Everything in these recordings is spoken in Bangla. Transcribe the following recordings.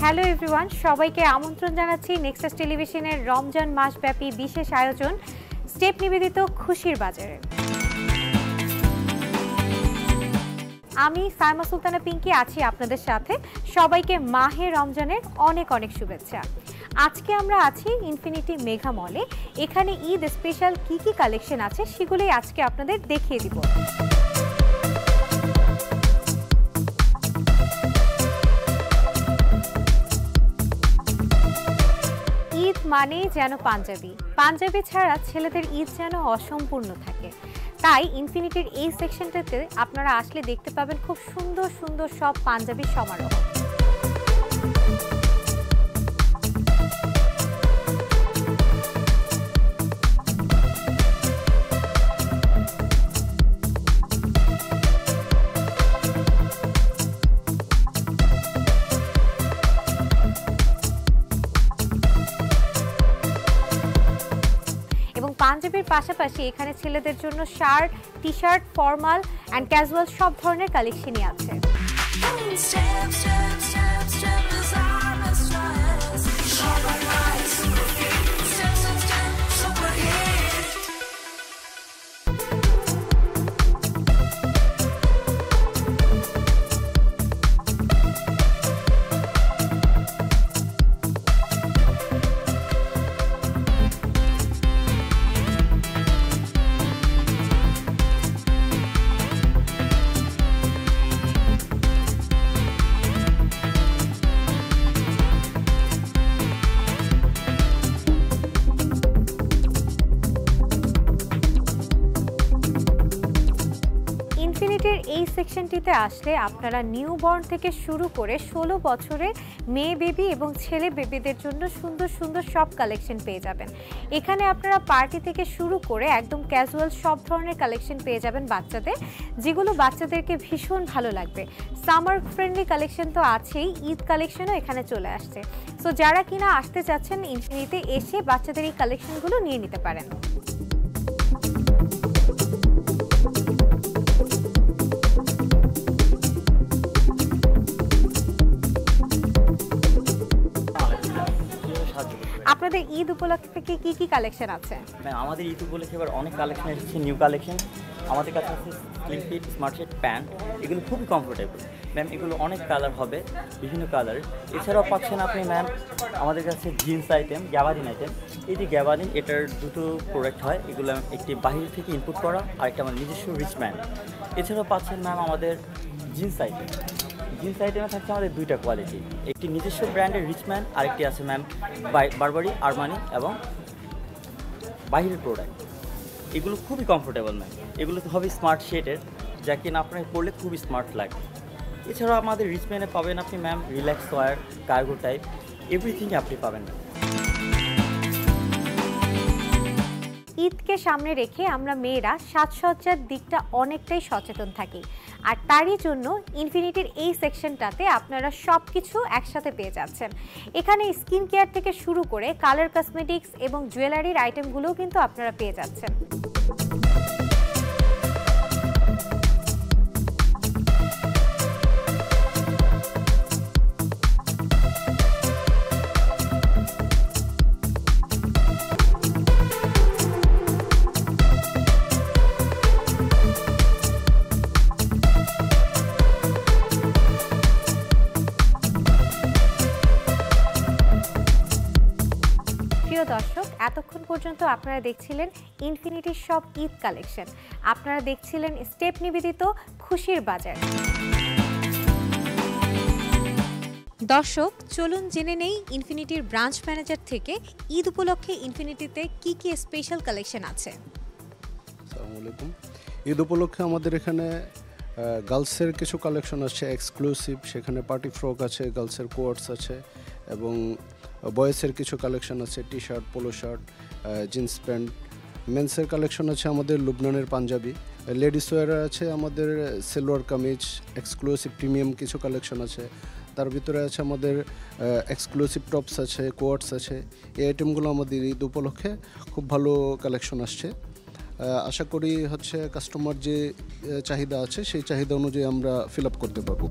হ্যালো এভরিওয়ান, সবাইকে আমন্ত্রণ জানাচ্ছি নেক্সাস টেলিভিশনের রমজান মাসব্যাপী বিশেষ আয়োজন স্টেপ নিবেদিত খুশির বাজারে। আমি সাইমা সুলতানা পিঙ্কি আছি আপনাদের সাথে। সবাইকে মাহে রমজানের অনেক অনেক শুভেচ্ছা। আজকে আমরা আছি ইনফিনিটি মেঘা মলে। এখানে ঈদ স্পেশাল কি কি কালেকশন আছে সেগুলোই আজকে আপনাদের দেখিয়ে দিব। ঈদ মানেই যেন পাঞ্জাবি ছাড়া ছেলেদের ঈদ যেন অসম্পূর্ণ থাকে। তাই ইনফিনিটির এই সেকশনটাতে আপনারা আসলে দেখতে পাবেন খুব সুন্দর সুন্দর সব পাঞ্জাবির সমারোহ। পাঞ্জাবির পাশাপাশি এখানে ছেলেদের জন্য shirt, T shirt, formal and casual সব ধরনের কালেকশনই আছে। ইনফিনিটির এই সেকশনটিতে আসলে আপনারা নিউবর্ন থেকে শুরু করে 16 বছরের মেয়ে বেবি এবং ছেলে বেবিদের জন্য সুন্দর সুন্দর সব কালেকশন পেয়ে যাবেন। এখানে আপনারা পার্টি থেকে শুরু করে একদম ক্যাজুয়াল সব ধরনের কালেকশন পেয়ে যাবেন বাচ্চাদের, যেগুলো বাচ্চাদেরকে ভীষণ ভালো লাগবে। সামার ফ্রেন্ডলি কালেকশন তো আছেই, ঈদ কালেকশনও এখানে চলে আসছে। সো যারা কিনা আসতে চাচ্ছেন ইনফিনিটিতে এসে বাচ্চাদের এই কালেকশনগুলো নিয়ে নিতে পারেন। আপনাদের ঈদ উপলক্ষে কি কি কালেকশন আছে? ম্যাম আমাদের ঈদ উপলক্ষে এবার অনেক কালেকশন এসেছে, নিউ কালেকশন। আমাদের কাছে আছে slim fit, smart fit pant, এগুলো খুবই কমফোর্টেবল ম্যাম। এগুলো অনেক কালার হবে, বিভিন্ন কালারের। এছাড়াও পাচ্ছেন আপনি ম্যাম আমাদের কাছে জিন্স আইটেম, গ্যাবারিন আইটেম। এই যে গ্যাবারিন, এটার দুটো প্রোডাক্ট হয়, এগুলো একটি বাহির থেকে ইনপুট করা আর একটা আমার নিজস্ব রিচম্যান। এছাড়াও পাচ্ছেন ম্যাম আমাদের জিন্স আইটেম। জিন্স আইটেমে থাকছে আমাদের দুইটা কোয়ালিটি, একটি নিজস্ব ব্র্যান্ডের রিচম্যান, আরেকটি আছে ম্যাম বারবারি, আরমানি এবং বাহিরের প্রোডাক্ট। এগুলো খুবই কমফোর্টেবল ম্যাম। এগুলো তো হবে স্মার্ট শেডের, যা কিনা আপনার পরলে খুবই স্মার্ট লাগে। এছাড়াও আমাদের রিচম্যানে পাবেন আপনি ma'am relax wear, cargo type, everything আপনি পাবেন। ঈদকে সামনে রেখে আমরা মেয়েরা সাজসজ্জার দিকটা অনেকটাই সচেতন থাকি, আর তারই জন্য ইনফিনিটির এই সেকশনটাতে আপনারা সব কিছু একসাথে পেয়ে যাচ্ছেন। এখানে স্কিন কেয়ার থেকে শুরু করে কালার কসমেটিক্স এবং জুয়েলারির আইটেমগুলোও কিন্তু আপনারা পেয়ে যাচ্ছেন। দর্শক, এতক্ষণ পর্যন্ত আপনারা দেখছিলেন ইনফিনিটির সব ঈদ কালেকশন। আপনারা দেখছিলেন স্টেপ নিবেদিত খুশির বাজার। দর্শক, চলুন জেনে নেই ইনফিনিটির ব্রাঞ্চ ম্যানেজার থেকে ঈদ উপলক্ষে ইনফিনিটিতে কি কি স্পেশাল কালেকশন আছে। আসসালামু আলাইকুম। ঈদ উপলক্ষে আমাদের এখানে গার্লসের কিছু কালেকশন আছে এক্সক্লুসিভ। সেখানে পার্টি ফ্রক আছে, গার্লসের কোয়ার্টস আছে এবং বয়েসের কিছু কালেকশন আছে, T shirt, polo shirt, jeans pant. মেন্সের কালেকশন আছে আমাদের লুবনানের পাঞ্জাবি। লেডিস ওয়্যার আছে আমাদের সেলোয়ার কামিজ, এক্সক্লুসিভ প্রিমিয়াম কিছু কালেকশন আছে। তার ভিতরে আছে আমাদের এক্সক্লুসিভ টপস আছে, কোয়ার্টস আছে। এই আইটেমগুলো আমাদের ঈদ উপলক্ষে খুব ভালো কালেকশন আসছে। আশা করি হচ্ছে কাস্টমার যে চাহিদা আছে সেই চাহিদা অনুযায়ী আমরা ফিল আপ করতে পারবো।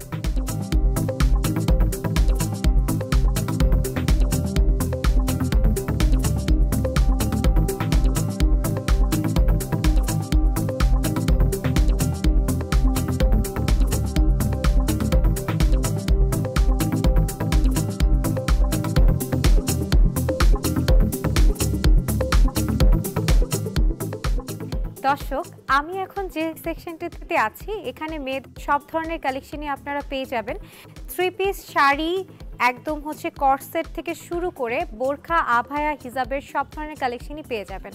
দর্শক, আমি এখন যে সেকশনটিতে আছি এখানে মেয়েদের সব ধরনের কালেকশনই আপনারা পেয়ে যাবেন। 3 পিস শাড়ি, একদম হচ্ছে কর্সেট থেকে শুরু করে বোরখা, আভায়া, হিজাবের সব ধরনের কালেকশনই পেয়ে যাবেন।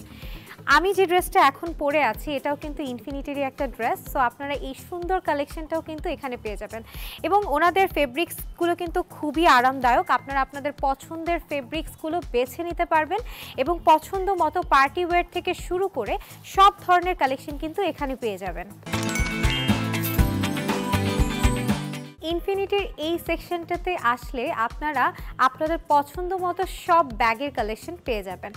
আমি যে ড্রেসটা এখন পরে আছি এটাও কিন্তু ইনফিনিটিরই একটা ড্রেস, সো আপনারা এই সুন্দর কালেকশনটাও কিন্তু এখানে পেয়ে যাবেন। এবং ওনাদের ফেব্রিক্সগুলো কিন্তু খুবই আরামদায়ক, আপনারা আপনাদের পছন্দের ফেব্রিক্সগুলো বেছে নিতে পারবেন এবং পছন্দ মতো পার্টি ওয়্যার থেকে শুরু করে সব ধরনের কালেকশন কিন্তু এখানে পেয়ে যাবেন। ইনফিনিটির এই সেকশনটাতে আসলে আপনারা আপনাদের পছন্দ মতো সব ব্যাগের কালেকশন পেয়ে যাবেন।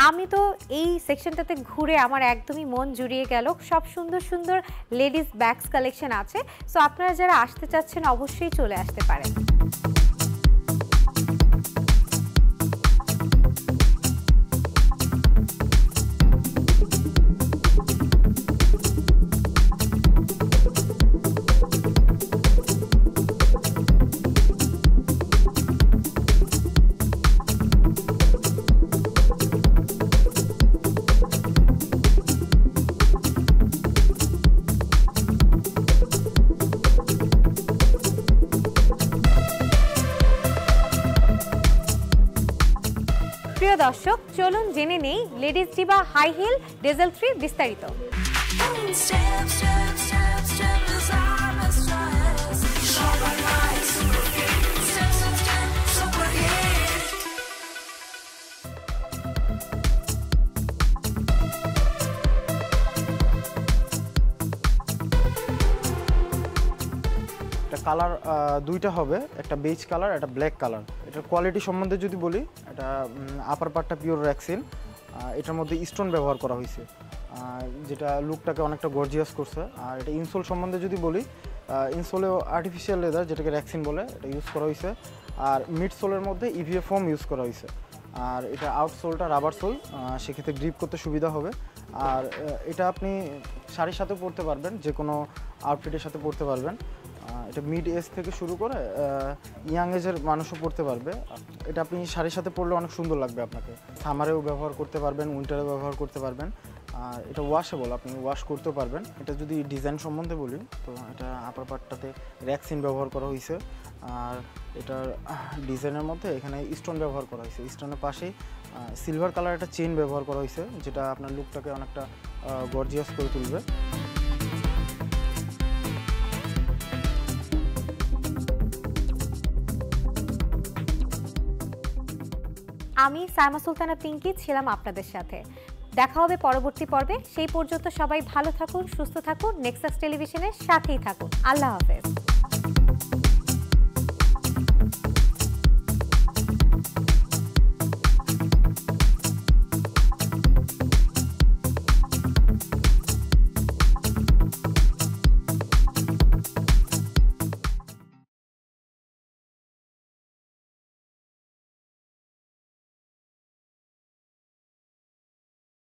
আমি তো এই সেকশনটাতে ঘুরে আমার একদমই মন জুড়িয়ে গেল, সব সুন্দর সুন্দর লেডিস ব্যাগস কালেকশন আছে। সো আপনারা যারা আসতে চাচ্ছেন অবশ্যই চলে আসতে পারেন। প্রিয় দর্শক, চলুন জেনে নেই লেডিস ডিবা হাই হিল ডেজেল 3 বিস্তারিত। কালার দুইটা হবে, একটা বেজ কালার, একটা ব্ল্যাক কালার। এটার কোয়ালিটি সম্বন্ধে যদি বলি, এটা আপার পার্টটা পিওর র্যাক্সিন, এটার মধ্যে স্টোন ব্যবহার করা হয়েছে যেটা লুকটাকে অনেকটা গর্জিয়াস করছে। আর এটা ইনসোল সম্বন্ধে যদি বলি, ইনসোলেও আর্টিফিশিয়াল লেদার যেটাকে র্যাক্সিন বলে এটা ইউজ করা হয়েছে। আর মিড সোলের মধ্যে ইভিএ ফোম ইউজ করা হয়েছে। আর এটা আউটসোলটা রাবার সোল, সেক্ষেত্রে গ্রিপ করতে সুবিধা হবে। আর এটা আপনি শাড়ির সাথে পরতে পারবেন, যে কোনো আউটফিটের সাথে পরতে পারবেন। এটা মিড এজ থেকে শুরু করে ইয়াং এজের মানুষও পরতে পারবে। এটা আপনি শাড়ির সাথে পরলে অনেক সুন্দর লাগবে আপনাকে। সামারেও ব্যবহার করতে পারবেন, উইন্টারেও ব্যবহার করতে পারবেন। আর এটা ওয়াশেবল, আপনি ওয়াশ করতেও পারবেন। এটা যদি ডিজাইন সম্বন্ধে বলি, তো এটা আপার পার্টটাতে র্যাক্সিন ব্যবহার করা হয়েছে। আর এটার ডিজাইনের মধ্যে এখানে স্টোন ব্যবহার করা হয়েছে। স্টোনের পাশেই সিলভার কালার একটা চেইন ব্যবহার করা হয়েছে, যেটা আপনার লুকটাকে অনেকটা গর্জিয়াস করে তুলবে। আমি সাইমা সুলতানা পিঙ্কি ছিলাম আপনাদের সাথে। দেখা হবে পরবর্তী পর্বে। সেই পর্যন্ত সবাই ভালো থাকুন, সুস্থ থাকুন, নেক্সাস টেলিভিশনের সাথেই থাকুন। আল্লাহ হাফেজ।